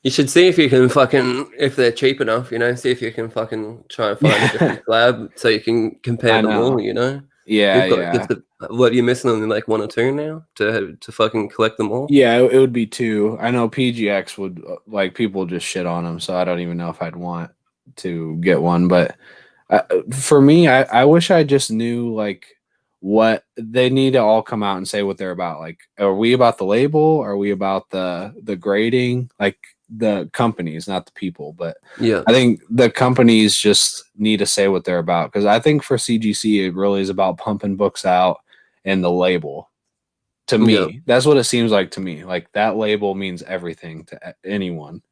You should see if you can fucking, if they're cheap enough, see if you can fucking try and find a different lab so you can compare them all, Yeah, what are you missing on, like one or two now to fucking collect them all? Yeah, it would be two. I know PGX would, like, people just shit on them, so I don't even know if I'd want to get one. But for me, I wish I just knew, like, what they need to all come out and say what they're about. Like, are we about the label? Are we about the grading? Like, the companies, not the people. But yeah, I think the companies just need to say what they're about, because I think for CGC it really is about pumping books out and the label. To me, that's what it seems like to me. Like that label means everything to anyone,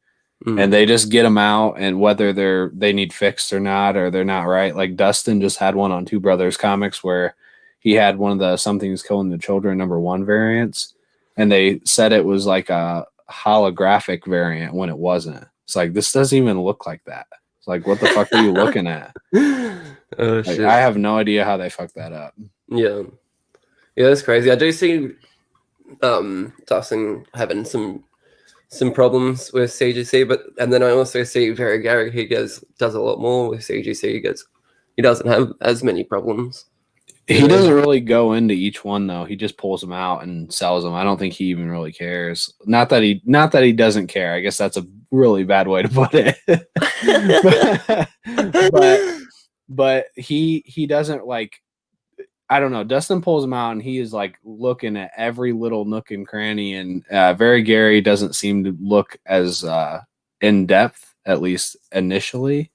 and they just get them out, and whether they need fixed or not, or they're not right. Like Dustin just had one on Two Brothers Comics where he had one of the Something's Killing the Children #1 variants, and they said it was like a holographic variant when it wasn't. It's like, this doesn't even look like that. It's like, what the fuck are you looking at? Oh, like, shit. I have no idea how they fucked that up. Yeah, that's crazy. I do see Dustin having some some problems with CGC, and then I also see Very Gary. He does a lot more with CGC. He doesn't have as many problems. He doesn't really go into each one though. He just pulls them out and sells them. I don't think he even really cares. Not that he doesn't care. I guess that's a really bad way to put it. but he doesn't like. I don't know. Dustin pulls him out and he is like looking at every little nook and cranny. And Very Gary doesn't seem to look as in depth, at least initially.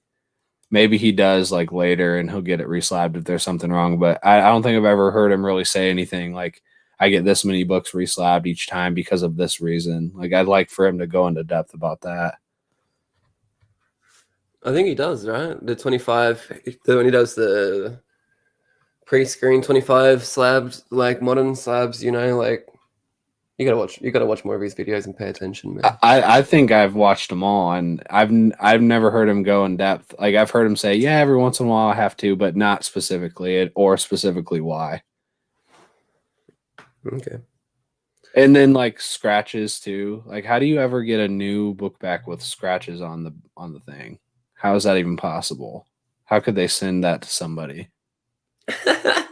Maybe he does like later and he'll get it reslabbed if there's something wrong. But I don't think I've ever heard him really say anything like, I get this many books reslabbed each time because of this reason. Like, I'd like for him to go into depth about that. I think he does, right? The 25, when he does the pre-screen 25 slabs, like modern slabs, like you gotta watch more of his videos and pay attention, man. I think I've watched them all, and I've never heard him go in depth. Like, I've heard him say, yeah, every once in a while I have to, but not specifically, or specifically why. Okay. And then like scratches too. Like, how do you ever get a new book back with scratches on the thing? How is that even possible? How could they send that to somebody?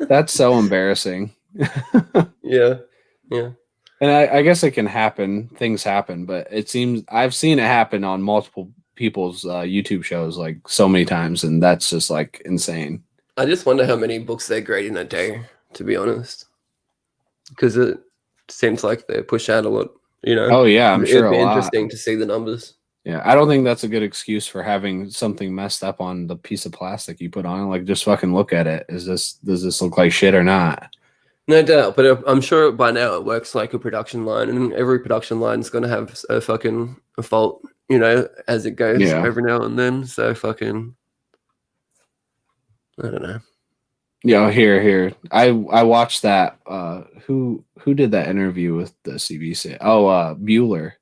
That's so embarrassing. Yeah. And I guess it can happen. Things happen, but it seems I've seen it happen on multiple people's YouTube shows like so many times, and that's just like insane. I just wonder how many books they grade in a day, to be honest, because it seems like they push out a lot. Oh yeah, I'm sure it'd be a lot. interesting to see the numbers. Yeah, I don't think that's a good excuse for having something messed up on the piece of plastic you put on it. Like, just fucking look at it. Does this look like shit or not? No doubt, but I'm sure by now it works like a production line, and every production line is going to have a fault, as it goes every now and then. So fucking, I don't know. Yeah, here. I watched that. Who did that interview with the CBC? Oh, Bueller.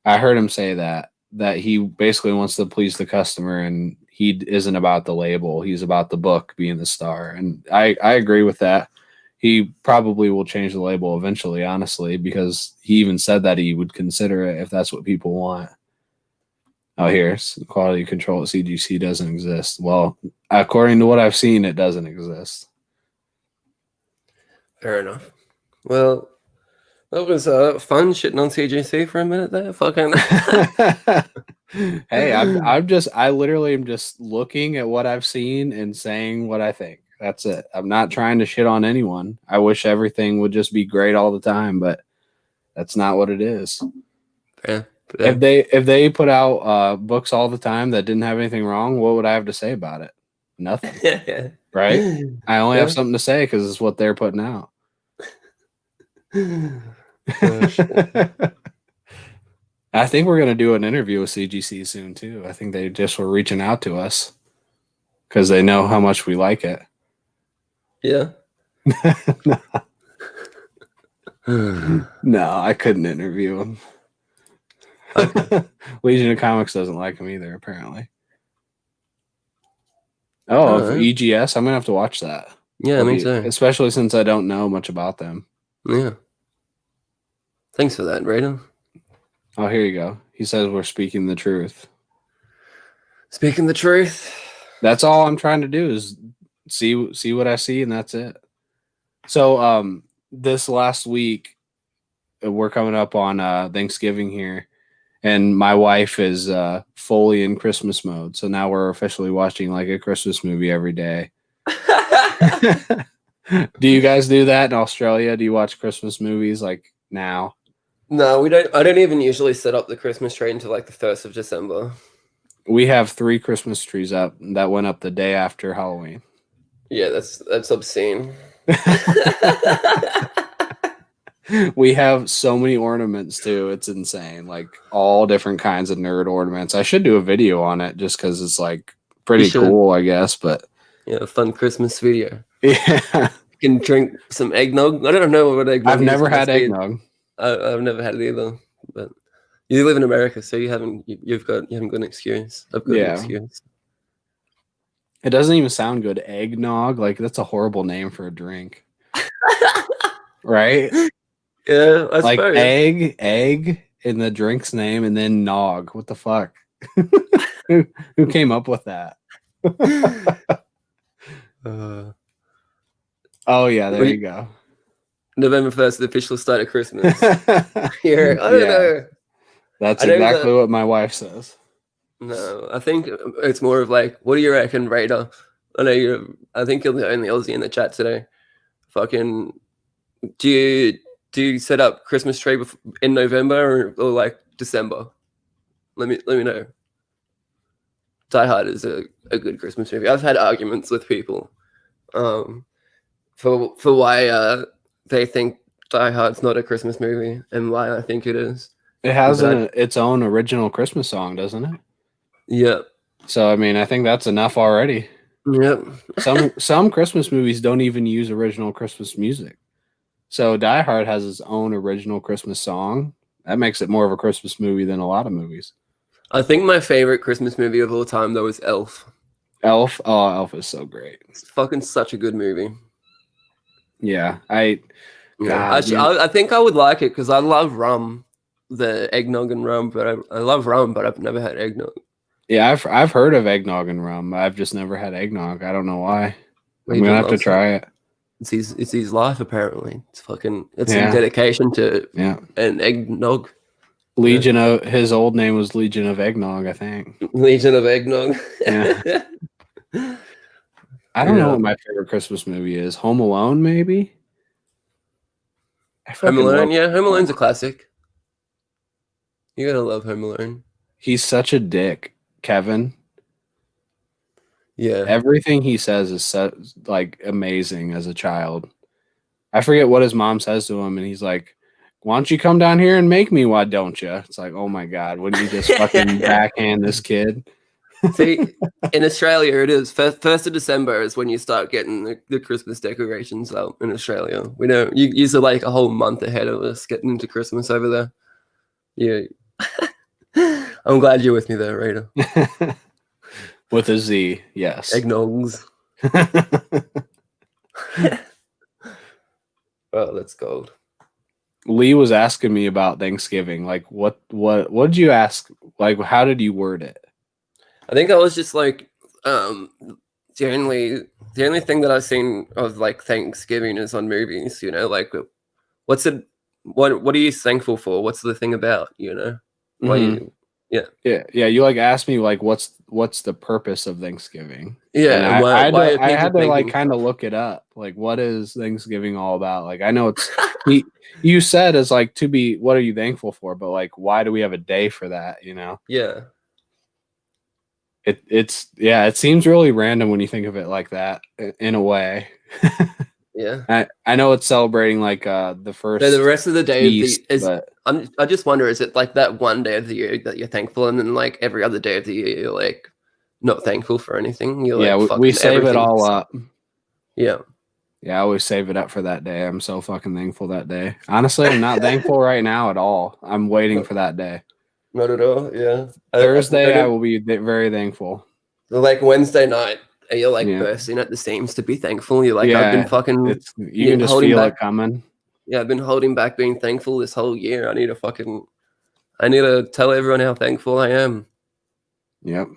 I heard him say that he basically wants to please the customer, and he isn't about the label. He's about the book being the star, and I agree with that. He probably will change the label eventually, honestly, because he even said that he would consider it if that's what people want. Oh, here's quality control at CGC doesn't exist. Well, according to what I've seen, it doesn't exist. Fair enough. Well, that was fun shitting on CGC for a minute there. Fucking. Hey, I literally am just looking at what I've seen and saying what I think. That's it. I'm not trying to shit on anyone. I wish everything would just be great all the time, but that's not what it is. Yeah. If they put out books all the time that didn't have anything wrong, what would I have to say about it? Nothing. Right? I only have something to say because it's what they're putting out. I think we're going to do an interview with CGC soon too. I think they just were reaching out to us because they know how much we like it. Yeah. No, I couldn't interview him. Okay. Legion of Comics doesn't like him either, apparently. Oh, EGS, I'm gonna have to watch that. Yeah, me too. Especially since I don't know much about them. Yeah. Thanks for that, Raider. Oh, here you go. He says we're speaking the truth. Speaking the truth. That's all I'm trying to do is see what I see, and that's it. So this last week we're coming up on Thanksgiving here, and my wife is fully in Christmas mode. So now we're officially watching like a Christmas movie every day. Do you guys do that in Australia? Do you watch Christmas movies like now? No, we don't. I don't even usually set up the Christmas tree until like the 1st of December. We have 3 Christmas trees up that went up the day after Halloween. Yeah, that's obscene. We have so many ornaments too. It's insane. Like all different kinds of nerd ornaments. I should do a video on it just because it's like pretty cool, I guess. But yeah, a fun Christmas video. Yeah. You can drink some eggnog. I don't know what eggnog I've is. never had eggnog. I've never had it either. But you live in America, so you haven't got an excuse. I've got an excuse. It doesn't even sound good. Eggnog, like that's a horrible name for a drink. Right? Yeah, I like suppose. egg in the drink's name and then Nog. What the fuck? Who came up with that? Oh yeah, there you go. November 1st, the official start of Christmas. Here, I don't Yeah. know. That's I know exactly that- what my wife says. No, I think it's more of like, what do you reckon, Raider? I think you're the only Aussie in the chat today. Fucking, do you set up Christmas tree in November or like December? Let me know. Die Hard is a good Christmas movie. I've had arguments with people, for why they think Die Hard's not a Christmas movie and why I think it is. It has But- its own original Christmas song, doesn't it? Yeah. So I mean, I think that's enough already. Yep. Some Christmas movies don't even use original Christmas music. So Die Hard has its own original Christmas song. That makes it more of a Christmas movie than a lot of movies. I think my favorite Christmas movie of all time though is Elf. Elf, oh, Elf is so great. It's fucking such a good movie. Yeah, Yeah. God, Actually, I think I would like it because I love rum, the eggnog and rum, but I love rum, but I've never had eggnog. I've heard of eggnog and rum. I've just never had eggnog. I don't know why. I'm You gonna don't have to love try it. It's his life apparently. It's Yeah. in dedication to Yeah, an eggnog. Legion of his old name was Legion of Eggnog, I think. Legion of eggnog. Yeah. I don't know Yeah. what my favorite Christmas movie is. Home Alone, maybe. I Home fucking Alone, love- yeah, Home Alone's a classic. You gotta love Home Alone. He's such a dick, Kevin. Yeah. Everything he says is so, like amazing as a child. I forget what his mom says to him, and he's like, "Why don't you come down here and make me? Why don't you?" It's like, oh my god, wouldn't you just fucking backhand this kid? See, in Australia, it is first of December is when you start getting the Christmas decorations out in Australia. We know you usually like a whole month ahead of us getting into Christmas over there. Yeah, I'm glad you're with me there, Raider. With a Z, yes. Eggnogs. Oh, that's gold. Lee was asking me about Thanksgiving. Like, what did you ask? Like, how did you word it? I think I was just like, the only thing that I've seen of like Thanksgiving is on movies. You know, like what are you thankful for? What's the thing about? You know, why you? Yeah. You like asked me like, what's the purpose of Thanksgiving? Yeah, And and why I are had people to like thinking- kind of look it up. Like, what is Thanksgiving all about? Like, I know it's you said it's like to be. What are you thankful for? But like, why do we have a day for that? You know, Yeah, it seems really random when you think of it like that. In a way, yeah. I know it's celebrating like the first. So the rest of the day feast, is. but I just wonder, is it like that one day of the year that you're thankful, and then like every other day of the year you're like not thankful for anything? You're yeah, like, we fucking save it all everything's- up. Yeah. Yeah, I always save it up for that day. I'm so fucking thankful that day. Honestly, I'm not thankful right now at all. I'm waiting for that day. Not at all. Yeah. Thursday, I I will be very thankful. like Wednesday night. You're like Yeah. bursting at the seams to be thankful. You're like, I've Yeah, been fucking. It's you Yeah, can just holding feel back. it coming. Yeah, I've been holding back being thankful this whole year. I need to tell everyone how thankful I am. Yep,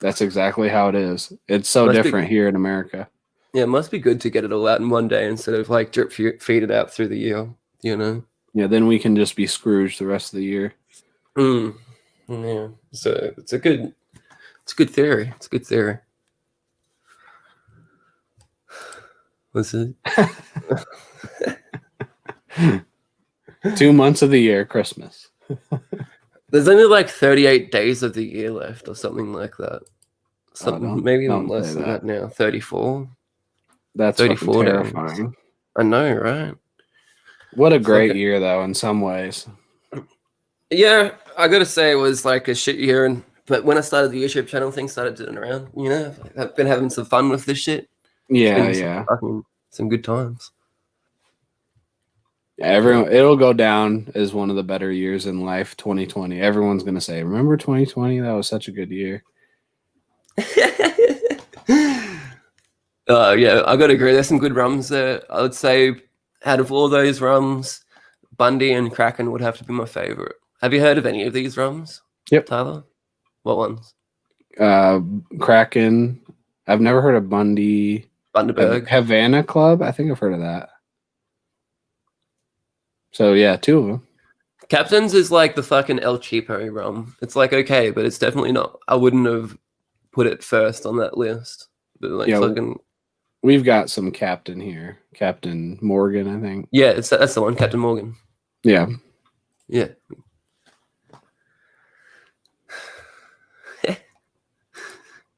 that's exactly how it is. It's so Must be- different here in America. Yeah, it must be good to get it all out in one day instead of like drip feed it out through the year. You know. Yeah, then we can just be Scrooge the rest of the year. Mm. Yeah. So it's a good theory. It's a good theory. What's it? 2 months of the year, Christmas. There's only like 38 days of the year left, or something like that. Something don't- maybe don't even less say than that. that now. 34. That's 34 fucking days. terrifying. I know, right? What a great Okay. year, though, in some ways. Yeah, I gotta say it was like a shit year, but when I started the YouTube channel, things started turning around. You know, I've been having some fun with this shit. Yeah, Been some yeah. fucking- some good times. Everyone, it'll go down as one of the better years in life. 2020. Everyone's gonna say, "Remember 2020? That was such a good year." Yeah, I gotta agree. There's some good rums there. I would say out of all those rums, Bundy and Kraken would have to be my favorite. Have you heard of any of these ROMs? Yep. Tyler? What ones? Kraken. I've never heard of Bundy. Bundaberg. Havana Club. I think I've heard of that. So yeah, 2 of them. Captains is like the fucking El Cheapo ROM. It's like okay, but it's definitely not. I wouldn't have put it first on that list. But like Yeah, fucking We've got some Captain here. Captain Morgan, I think. yeah, that's the one, Captain Morgan. Yeah. Yeah.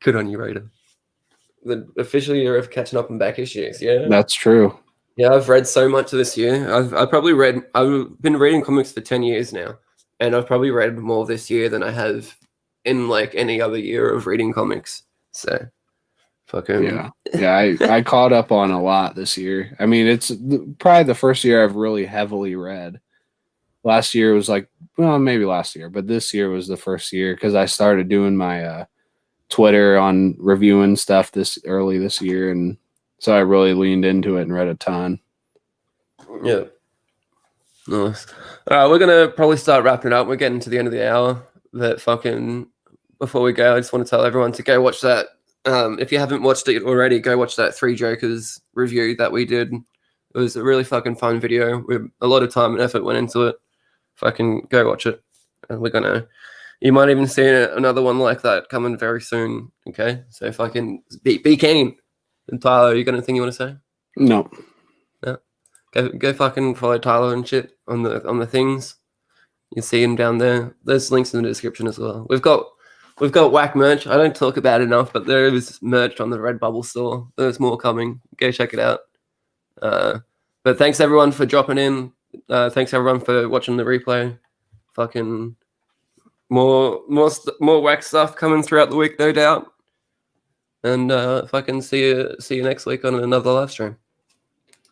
Good on you, Raider. The official year of catching up on back issues. Yeah. That's true. Yeah, I've read so much this year. I've been reading comics for 10 years now, and I've probably read more this year than I have in like any other year of reading comics. So fucking Yeah. I caught up on a lot this year. I mean, it's probably the first year I've really heavily read. Last year was like, well, maybe last year, but this year was the first year because I started doing my Twitter on reviewing stuff early this year, and so I really leaned into it and read a ton. Yeah. Nice. All right, we're gonna probably start wrapping it up. We're getting to the end of the hour. But fucking before we go, I just want to tell everyone to go watch that. If you haven't watched it already, go watch that Three Jokers review that we did. It was a really fucking fun video. A lot of time and effort went into it. Fucking go watch it. And you might even see another one like that coming very soon. Okay, so fucking be keen. And Tyler, you got anything you want to say? No. Go fucking follow Tyler and shit on the things. You see him down there. There's links in the description as well. We've got whack merch. I don't talk about it enough, but there is merch on the Redbubble store. There's more coming. Go check it out. But thanks everyone for dropping in. Thanks everyone for watching the replay. Fucking more whack stuff coming throughout the week, no doubt. And fucking see you next week on another live stream.